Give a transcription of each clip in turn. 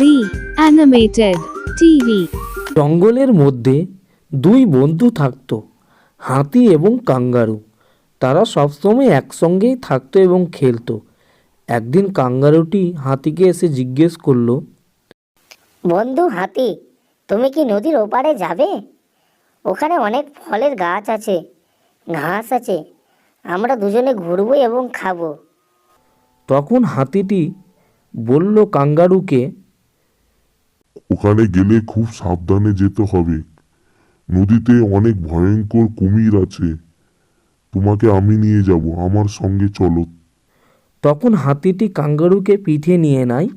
The Animated TV. জঙ্গলের মধ্যে দুই বন্ধু থাকতো, হাতি এবং কাঙ্গারু। তারা সবসময় একসঙ্গেই থাকতো এবং খেলতো। একদিন কাঙ্গারুটি হাতিকে এসে জিজ্ঞেস করলো, বন্ধু হাতি, তুমি কি নদীর ওপারে যাবে? ওখানে অনেক ফলের গাছ আছে, ঘাস আছে, আমরা দুজনে ঘুরবো এবং খাবো। তখন হাতিটি বলল কাঙ্গারুকে, ওখানে গেলে খুব সাবধানে যেতে হবে। নদীতে অনেক ভয়ঙ্কর কুমির আছে। তোমাকে আমি নিয়ে যাব, আমার সঙ্গে চলো। তখন হাতিটি কাঙ্গারুকে পিঠে নিয়ে নেয়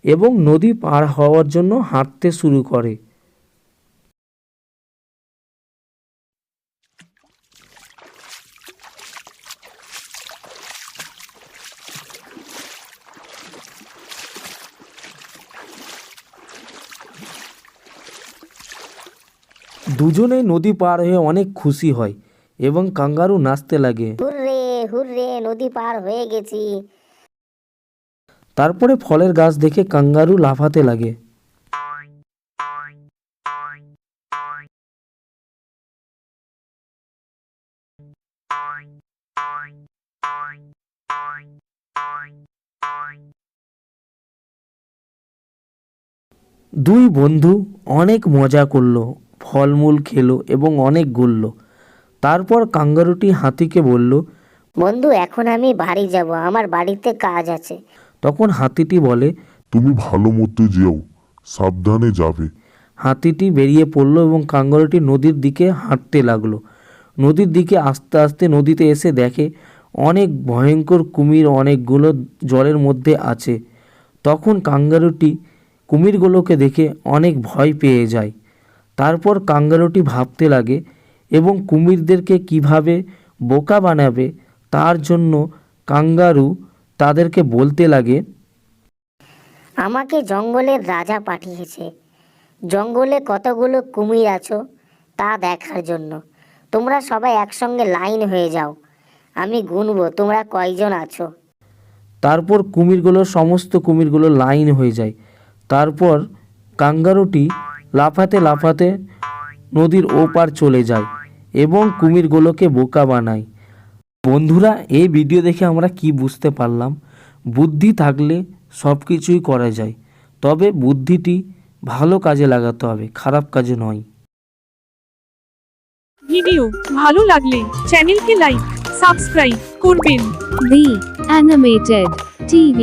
এবং নদী পার হওয়ার জন্য হাঁটতে শুরু করে। দুজনেই নদী পার হয়ে অনেক খুশি হয় এবং কাঙ্গারু নাচতে লাগে। হুররে হুররে, নদী পার হয়ে গেছি। তারপরে ফলের গাছ দেখে কাঙ্গারু লাফাতে লাগে। দুই বন্ধু অনেক মজা করলো, ফলমূল খেলো এবং অনেক ঘুরলো। তারপর কাঙ্গারুটি হাতিকে বলল, বন্ধু, এখন আমি বাড়ি যাব, আমার বাড়িতে কাজ আছে। তখন হাতিটি বলে, তুমি ভালো মতো যেও, সাবধানে যাবে। হাতিটি বেরিয়ে পড়লো এবং কাঙ্গারুটি নদীর দিকে হাঁটতে লাগলো। নদীর দিকে আস্তে আস্তে নদীতে এসে দেখে অনেক ভয়ঙ্কর কুমির অনেকগুলো জলের মধ্যে আছে। তখন কাঙ্গারুটি কুমিরগুলোকে দেখে অনেক ভয় পেয়ে যায়। তারপর কাঙ্গারুটি ভাবতে লাগে এবং কুমিরদেরকে কিভাবে বোকা বানাবে তার জন্য কাঙ্গারু তাদেরকে বলতে লাগে, আমাকে জঙ্গলের রাজা পাঠিয়েছে জঙ্গলে কতগুলো কুমির আছো তা দেখার জন্য। তোমরা সবাই একসঙ্গে লাইন হয়ে যাও, আমি গুনবো তোমরা কয়জন আছো। তারপর সমস্ত কুমিরগুলো লাইন হয়ে যায়। তারপর কাঙ্গারুটি লাফাতে লাফাতে নদীর ওপার চলে যায় এবং কুমিরগুলোকে বোকা বানায়। বন্ধুরা, এই ভিডিও দেখে আমরা কি বুঝতে পারলাম? বুদ্ধি থাকলে সব কিছুই করা যায়, তবে বুদ্ধিটি ভালো কাজে লাগাতে হবে, খারাপ কাজে নয়। ভিডিও ভালো লাগলে চ্যানেলকে লাইক, সাবস্ক্রাইব করবেন। The Animated TV.